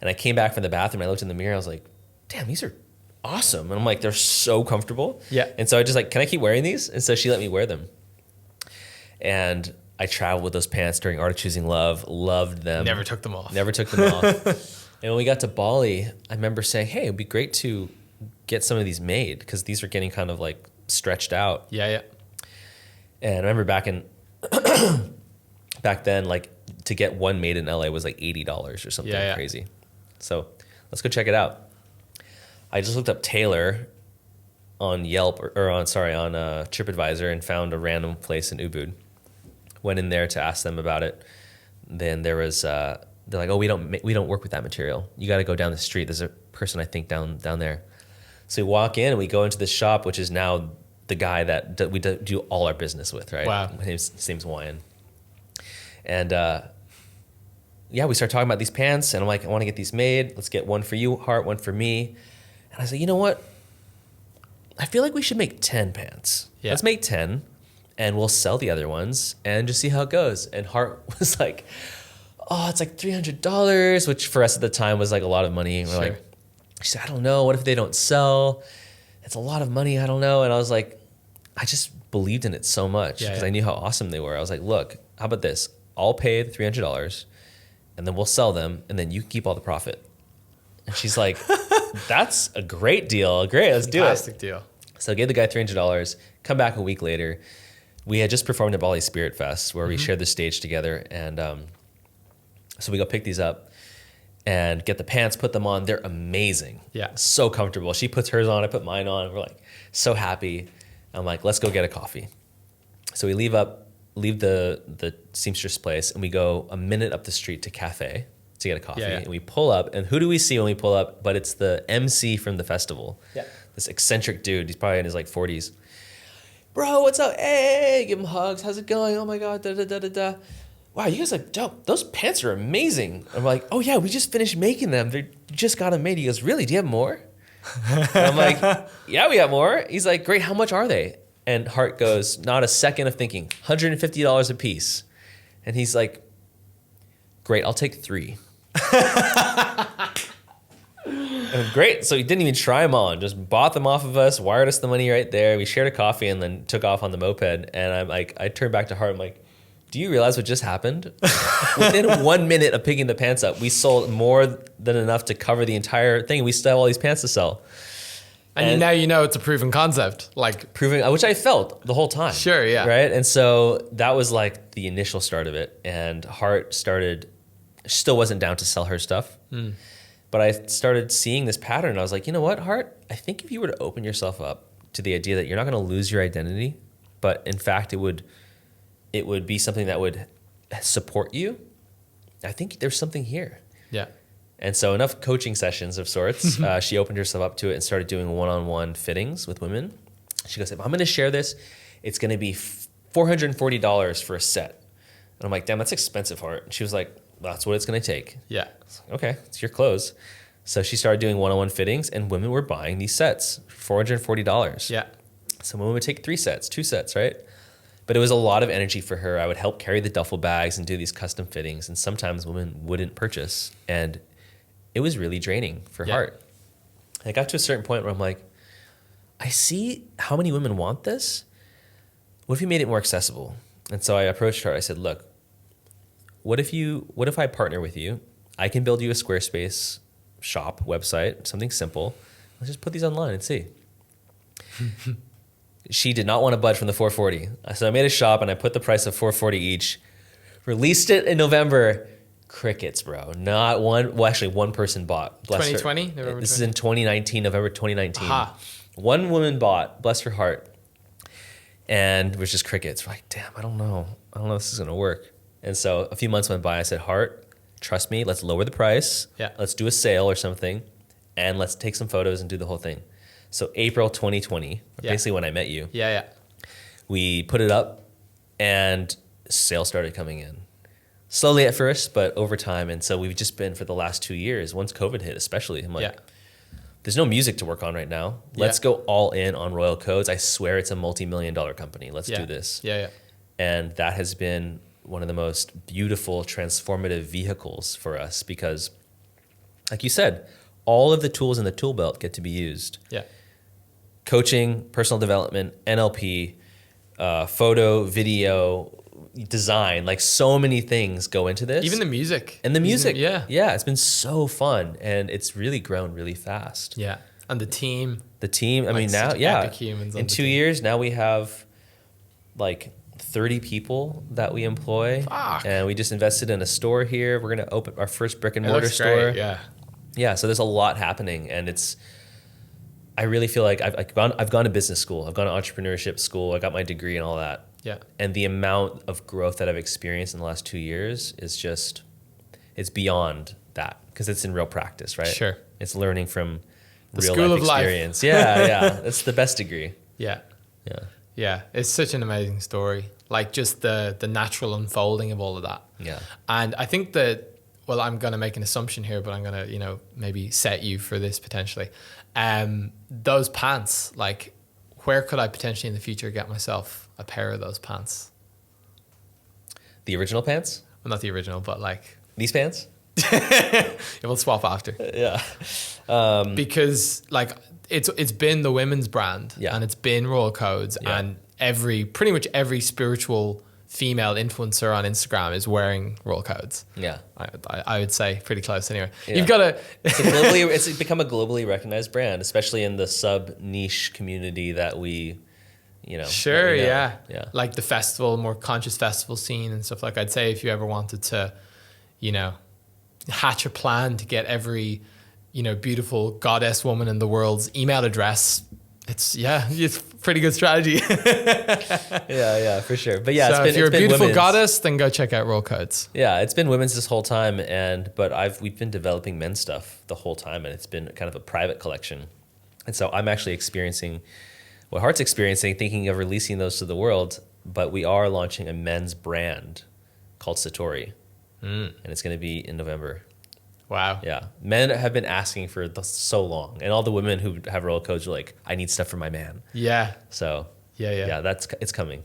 And I came back from the bathroom, and I looked in the mirror, and I was like, damn, these are awesome. And I'm like, they're so comfortable. Yeah. And so I just like, can I keep wearing these? And so she let me wear them. And I traveled with those pants during Art of Choosing Love, loved them. Never took them off. And when we got to Bali, I remember saying, hey, it'd be great to get some of these made because these are getting kind of like stretched out. Yeah. And I remember back then, like to get one made in LA was like $80 or something crazy. So let's go check it out. I just looked up Taylor on Yelp or on TripAdvisor and found a random place in Ubud. Went in there to ask them about it. Then there was they're like, oh, we don't work with that material. You got to go down the street. There's a person I think down there. So we walk in and we go into this shop, which is now the guy that we do all our business with, right? Wow. His name's Wyan. And we start talking about these pants, and I'm like, I want to get these made. Let's get one for you, Hart, one for me. And I said, you know what? I feel like we should make 10 pants. Yeah. Let's make 10, and we'll sell the other ones and just see how it goes. And Hart was like, oh, it's like $300, which for us at the time was like a lot of money. And we're like, she said, I don't know. What if they don't sell? It's a lot of money. I don't know. And I was like, I just believed in it so much because I knew how awesome they were. I was like, look, how about this? I'll pay the $300 and then we'll sell them and then you can keep all the profit. And she's like, that's a great deal. Great, let's do it. Fantastic deal. So I gave the guy $300, come back a week later. We had just performed at Bali Spirit Fest where we shared the stage together. And so we go pick these up and get the pants, put them on. They're amazing. Yeah. So comfortable. She puts hers on, I put mine on. We're like so happy. I'm like, let's go get a coffee. So we leave the seamstress place and we go a minute up the street to cafe to get a coffee. And we pull up, and who do we see when we pull up? But it's the MC from the festival. Yeah. This eccentric dude. He's probably in his like 40s. Bro, what's up? Hey, give him hugs. How's it going? Oh my God, da da da da da. Wow, you guys are dope. Those pants are amazing. I'm like, oh yeah, we just finished making them. They just got them made. He goes, really? Do you have more? And I'm like, yeah, we got more. He's like, great. How much are they? And Hart goes, not a second of thinking, $150 a piece. And he's like, great, I'll take 3. And great. So he didn't even try them on, just bought them off of us, wired us the money right there. We shared a coffee and then took off on the moped. And I'm like, I turned back to Hart. I'm like, do you realize what just happened? Within 1 minute of picking the pants up, we sold more than enough to cover the entire thing. We still have all these pants to sell. And now you know it's a proven concept. Like proving, which I felt the whole time. Sure, yeah. Right? And so that was like the initial start of it. And Hart still wasn't down to sell her stuff. But I started seeing this pattern. I was like, you know what, Hart? I think if you were to open yourself up to the idea that you're not going to lose your identity, but in fact it would be something that would support you, I think there's something here. Yeah. And so enough coaching sessions of sorts. She opened herself up to it and started doing one-on-one fittings with women. She goes, if I'm going to share this, it's going to be $440 for a set. And I'm like, damn, that's expensive, Hart. And she was like, that's what it's going to take. Yeah. Okay, it's your clothes. So she started doing one-on-one fittings, and women were buying these sets for $440. Yeah. Some women would take 3 sets, 2 sets, right? But it was a lot of energy for her. I would help carry the duffel bags and do these custom fittings, and sometimes women wouldn't purchase. And it was really draining for Hart. I got to a certain point where I'm like, I see how many women want this. What if you made it more accessible? And so I approached her. I said, look, what if I partner with you? I can build you a Squarespace shop website, something simple. Let's just put these online and see. She did not want to budge from the $440. So I made a shop and I put the price of $440 each, released it in November. Crickets, bro. Not one. Well, actually, one person bought. 2020? This is in 2019, November 2019. Aha. One woman bought, bless her heart, and it was just crickets. We're like, damn, I don't know if this is going to work. And so a few months went by. I said, Hart, trust me. Let's lower the price. Yeah. Let's do a sale or something, and let's take some photos and do the whole thing. So April 2020, basically when I met you. Yeah. We put it up, and sales started coming in. Slowly at first, but over time. And so we've just been for the last 2 years, once COVID hit especially, I'm like, there's no music to work on right now. Let's go all in on Royal Codes. I swear it's a multi-million-dollar company. Let's do this. And that has been one of the most beautiful, transformative vehicles for us because, like you said, all of the tools in the tool belt get to be used. Yeah. Coaching, personal development, NLP, photo, video, design, like so many things go into this. Even the music. And the music. Yeah, it's been so fun and it's really grown really fast. Yeah. And the team. I mean, now, in 2 years, now we have like 30 people that we employ. Fuck. And we just invested in a store here. We're going to open our first brick and It mortar looks store. great, yeah. Yeah, so there's a lot happening, and I really feel like I've gone to business school. I've gone to entrepreneurship school. I got my degree and all that. Yeah. And the amount of growth that I've experienced in the last 2 years is just, it's beyond that, because it's in real practice, right? Sure. It's learning from The real school life of life. experience. Yeah. It's the best degree. Yeah. Yeah. Yeah. It's such an amazing story. Like just the natural unfolding of all of that. Yeah. And I think that, well, I'm going to make an assumption here, but I'm going to, maybe set you for this potentially. Those pants, like, where could I potentially in the future get myself a pair of those pants? The original pants? Well, not the original, but like... These pants? We'll swap after. Yeah. Because like it's been the women's brand, Yeah. and it's been Royal Codes, Yeah. and pretty much every spiritual female influencer on Instagram is wearing Royal Codes. Yeah. I would say pretty close anyway. Yeah. You've got to... It's become a globally recognized brand, especially in the sub niche community that we, Sure, that we know. yeah. Yeah. Like the festival, more conscious festival scene and stuff. Like I'd say if you ever wanted to, hatch a plan to get every, beautiful goddess woman in the world's email address, it's a pretty good strategy. Yeah, for sure. But yeah, So if you're a beautiful goddess, then go check out Roll Codes. Yeah, it's been women's this whole time, but we've been developing men's stuff the whole time, and it's been kind of a private collection. And so I'm actually experiencing what Heart's experiencing, thinking of releasing those to the world, but we are launching a men's brand called Satori, and it's going to be in November. Wow. Yeah, men have been asking for so long, and all the women who have Roll Codes are like, I need stuff for my man. Yeah. So Yeah. it's coming.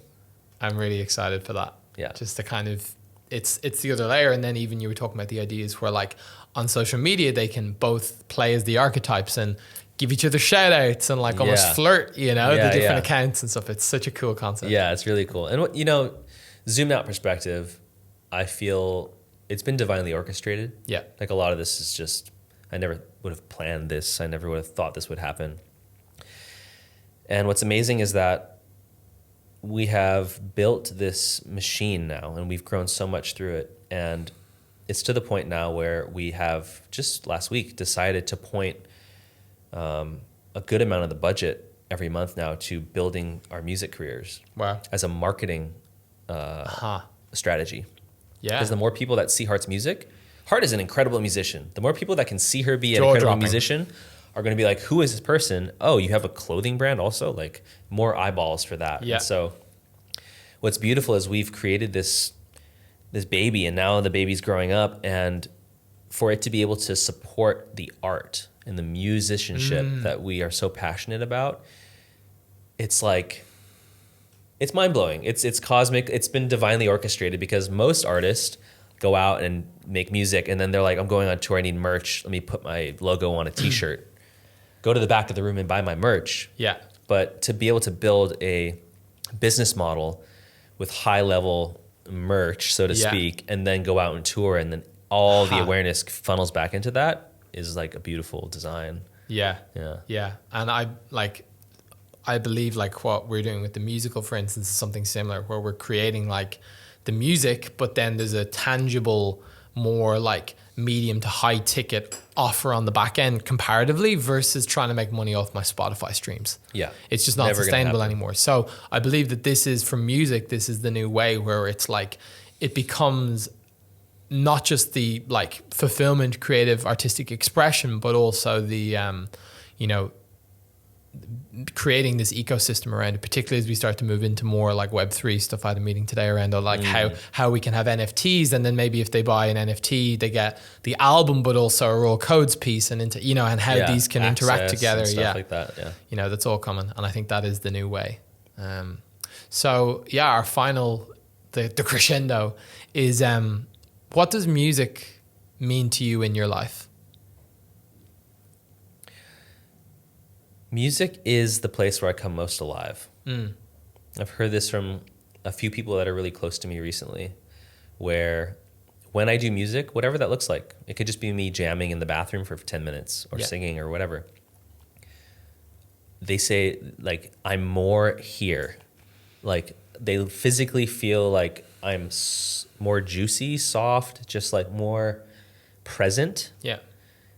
I'm really excited for that. Yeah. Just to kind of, it's the other layer. And then even you were talking about the ideas where like on social media, they can both play as the archetypes and give each other shout outs and like almost flirt, the different accounts and stuff. It's such a cool concept. Yeah, it's really cool. And zoom out perspective, I feel it's been divinely orchestrated. Yeah. Like a lot of this is just, I never would have planned this. I never would have thought this would happen. And what's amazing is that we have built this machine now, and we've grown so much through it. And it's to the point now where we have just last week decided to point a good amount of the budget every month now to building our music careers. Wow. As a marketing strategy. Yeah. Because the more people that see Heart's music, Heart is an incredible musician. The more people that can see her be an incredible musician are going to be like, who is this person? Oh, you have a clothing brand also? Like more eyeballs for that. Yeah. And so what's beautiful is we've created this baby, and now the baby's growing up, and for it to be able to support the art and the musicianship that we are so passionate about, it's like, it's mind-blowing. It's cosmic. It's been divinely orchestrated, because most artists go out and make music, and then they're like, I'm going on tour, I need merch. Let me put my logo on a t-shirt. Go to the back of the room and buy my merch. Yeah. But to be able to build a business model with high-level merch, so to speak, and then go out and tour, and then all the awareness funnels back into that is like a beautiful design. Yeah. Yeah. Yeah. And I believe like what we're doing with the musical, for instance, is something similar, where we're creating like the music, but then there's a tangible, more like medium to high ticket offer on the back end comparatively, versus trying to make money off my Spotify streams. Yeah. It's just not Never gonna sustainable happen. anymore. So I believe that this is, for music, this is the new way, where it's like, it becomes not just the like fulfillment, creative, artistic expression, but also the, creating this ecosystem around it, particularly as we start to move into more like Web3 stuff. I had a meeting today around like how we can have NFTs, and then maybe if they buy an NFT, they get the album, but also a Raw Codes piece, and into, and how these can interact together. And stuff like that. Yeah. That's all coming. And I think that is the new way. So yeah, our final, the crescendo is, what does music mean to you in your life? Music is the place where I come most alive. I've heard this from a few people that are really close to me recently, where when I do music, whatever that looks like, it could just be me jamming in the bathroom for 10 minutes or singing or whatever. They say, like, I'm more here. Like, they physically feel like I'm more juicy, soft, just like more present. Yeah.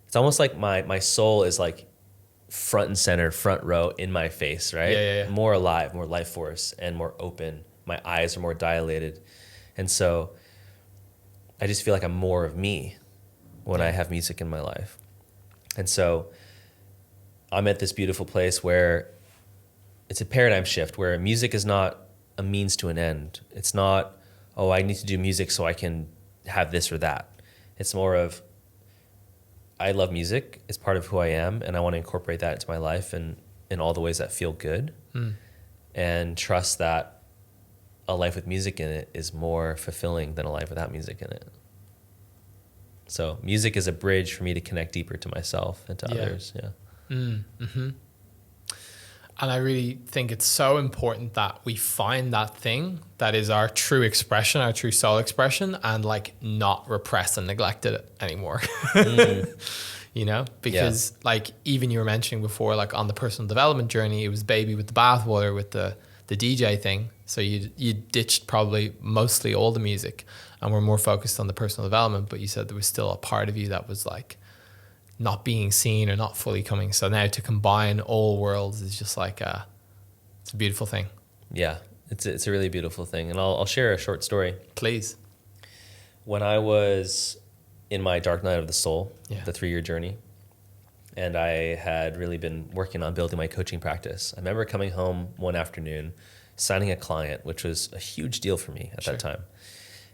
It's almost like my soul is like front and center, front row in my face, right? Yeah. More alive, more life force, and more open. My eyes are more dilated. And so I just feel like I'm more of me when I have music in my life. And so I'm at this beautiful place where it's a paradigm shift, where music is not a means to an end. It's not, oh, I need to do music so I can have this or that. It's more of, I love music. It's part of who I am, and I want to incorporate that into my life and in all the ways that feel good, and trust that a life with music in it is more fulfilling than a life without music in it. So music is a bridge for me to connect deeper to myself and to others. Yeah. Mm-hmm. And I really think it's so important that we find that thing that is our true expression, our true soul expression, and like not repress and neglect it anymore. You know, because like even you were mentioning before, like on the personal development journey, it was baby with the bathwater with the DJ thing. So you ditched probably mostly all the music and were more focused on the personal development, but you said there was still a part of you that was like not being seen or not fully coming. So now to combine all worlds is just like it's a beautiful thing. Yeah, it's a really beautiful thing. And I'll share a short story. Please. When I was in my dark night of the soul, the 3-year journey, and I had really been working on building my coaching practice, I remember coming home one afternoon, signing a client, which was a huge deal for me at that time.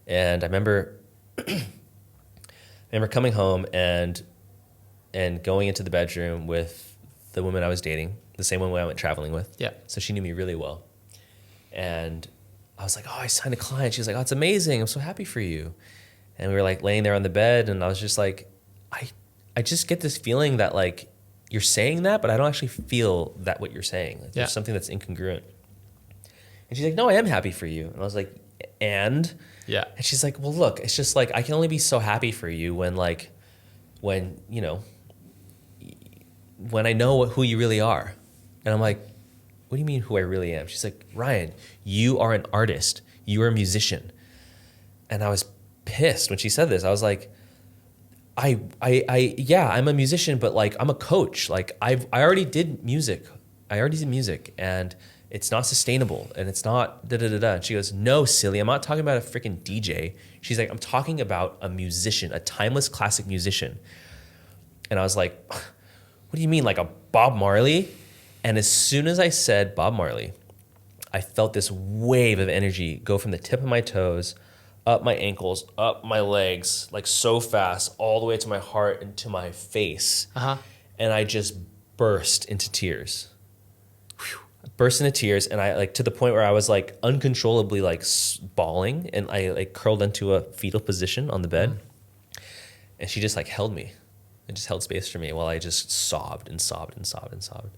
And I remember coming home and going into the bedroom with the woman I was dating, the same woman I went traveling with. Yeah. So she knew me really well. And I was like, oh, I signed a client. She was like, oh, it's amazing. I'm so happy for you. And we were like laying there on the bed, and I was just like, I just get this feeling that like you're saying that, but I don't actually feel that what you're saying. Like, there's something that's incongruent. And she's like, no, I am happy for you. And I was like, and? Yeah. And she's like, well, look, it's just like, I can only be so happy for you when you know, when I know who you really are. And I'm like, what do you mean who I really am? She's like, Ryan, you are an artist. You are a musician. And I was pissed when she said this. I was like, yeah, I'm a musician, but like, I'm a coach. Like I already did music. And it's not sustainable and it's not da-da-da-da. And she goes, no, silly, I'm not talking about a freaking DJ. She's like, I'm talking about a musician, a timeless classic musician. And I was like, what do you mean, like a Bob Marley? And as soon as I said Bob Marley, I felt this wave of energy go from the tip of my toes, up my ankles, up my legs, like so fast, all the way to my heart and to my face. And I just burst into tears. And I like to the point where I was like uncontrollably like bawling, and I like curled into a fetal position on the bed. And she just like held me and just held space for me while I just sobbed and sobbed and sobbed and sobbed.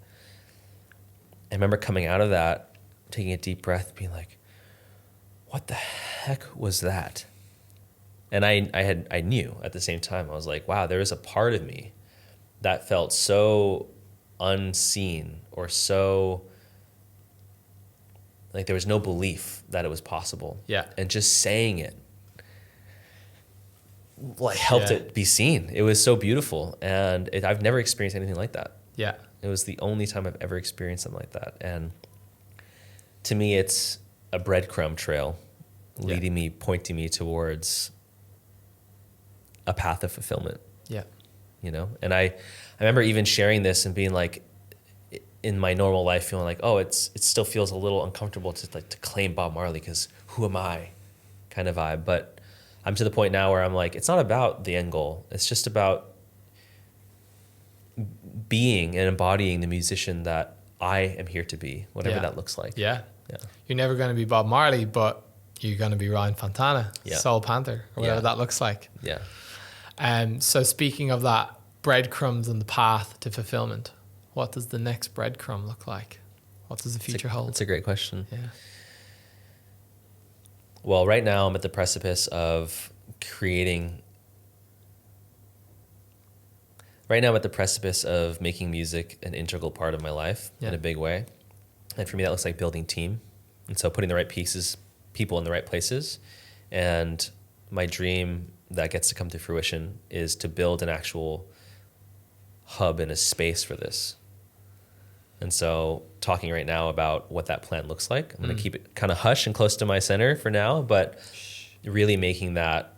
I remember coming out of that, taking a deep breath, being like, what the heck was that? And I knew at the same time. I was like, wow, there was a part of me that felt so unseen, or so like there was no belief that it was possible. Yeah. And just saying it like helped it be seen. It was so beautiful. And I've never experienced anything like that. Yeah. It was the only time I've ever experienced something like that. And to me, it's a breadcrumb trail leading me, pointing me towards a path of fulfillment. Yeah. You know? And I remember even sharing this and being like, in my normal life, feeling like, oh, it still feels a little uncomfortable to claim Bob Marley because who am I kind of vibe. But I'm to the point now where I'm like, it's not about the end goal. It's just about being and embodying the musician that I am here to be, whatever that looks like. Yeah. You're never going to be Bob Marley, but you're going to be Ryan Fontana, Soul Panther, or whatever that looks like. Yeah. So speaking of that, breadcrumbs on the path to fulfillment, what does the next breadcrumb look like? What does the future hold? That's a great question. Yeah. Well, right now I'm at the precipice of making music an integral part of my life in a big way. And for me, that looks like building team. And so putting the right people in the right places. And my dream that gets to come to fruition is to build an actual hub and a space for this. And so talking right now about what that plan looks like, I'm going to keep it kind of hush and close to my center for now, but really making that,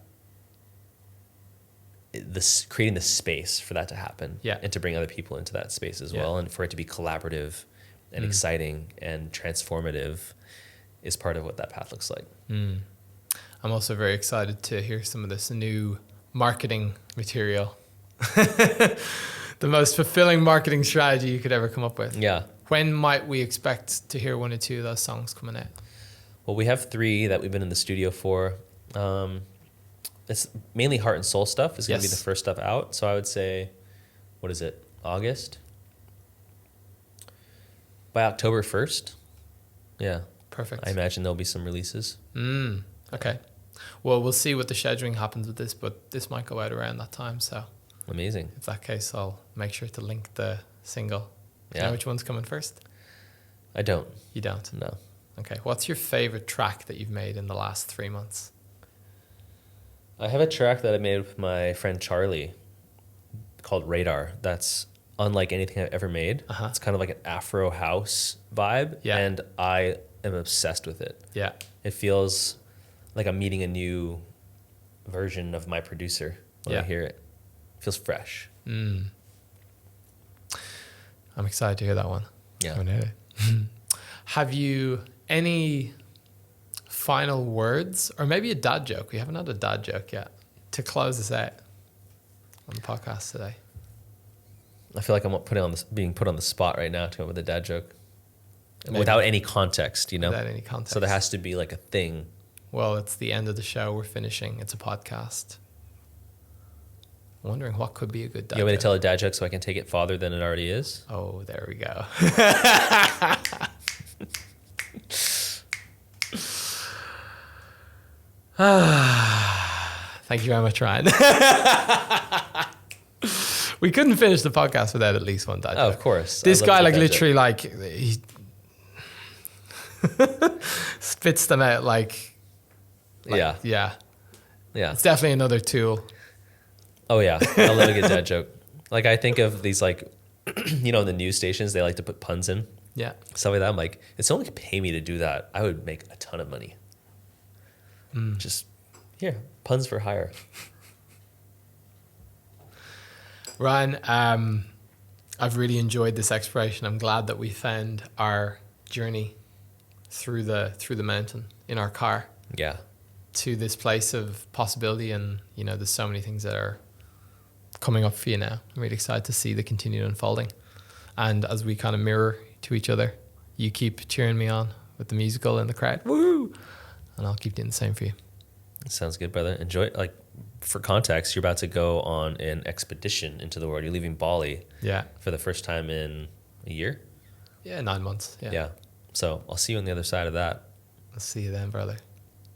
creating the space for that to happen, and to bring other people into that space as well. And for it to be collaborative and exciting and transformative is part of what that path looks like. I'm also very excited to hear some of this new marketing material. The most fulfilling marketing strategy you could ever come up with. Yeah. When might we expect to hear one or two of those songs coming out? Well, we have 3 that we've been in the studio for. It's mainly heart and soul stuff is going to be the first stuff out. So I would say, what is it, August? By October 1st. Yeah. Perfect. I imagine there'll be some releases. Okay. Well, we'll see what the scheduling happens with this, but this might go out around that time. So amazing. If that case, I'll make sure to link the single. Do you Yeah. know which one's coming first? I don't. You don't? No. Okay. What's your favorite track that you've made in the last 3 months? I have a track that I made with my friend Charlie called Radar. That's unlike anything I've ever made. It's kind of like an Afro house vibe. Yeah. And I am obsessed with it. Yeah. It feels like I'm meeting a new version of my producer when I hear it. It feels fresh. I'm excited to hear that one. Yeah. I haven't heard it. Have you any final words or maybe a dad joke? We haven't had a dad joke yet to close us out on the podcast today. I feel like I'm being put on the spot right now to come up with a dad joke. Maybe. Without any context, you know? Without any context. So there has to be like a thing. Well, it's the end of the show. We're finishing. It's a podcast. I'm wondering what could be a good dad joke. You want me to tell a dad joke so I can take it farther than it already is? Oh, there we go. Thank you very much, Ryan. We couldn't finish the podcast without at least one dad joke. Oh, of course. This guy, like, literally, he spits them out like yeah. It's definitely another tool. Oh yeah, I love a good dad joke. Like I think of these like, you know, the news stations, they like to put puns in. Yeah. Stuff like that. I'm like, if someone could pay me to do that, I would make a ton of money. Just, puns for hire. Ryan, I've really enjoyed this exploration. I'm glad that we found our journey through the mountain in our car. Yeah. To this place of possibility, and there's so many things that are coming up for you now. I'm really excited to see the continued unfolding, and as we kind of mirror to each other, you keep cheering me on with the musical in the crowd, woo, and I'll keep doing the same for you. Sounds good, brother. Enjoy. Like, for context, you're about to go on an expedition into the world. You're leaving Bali, for the first time in a year. 9 months. Yeah. So I'll see you on the other side of that. I'll see you then, brother.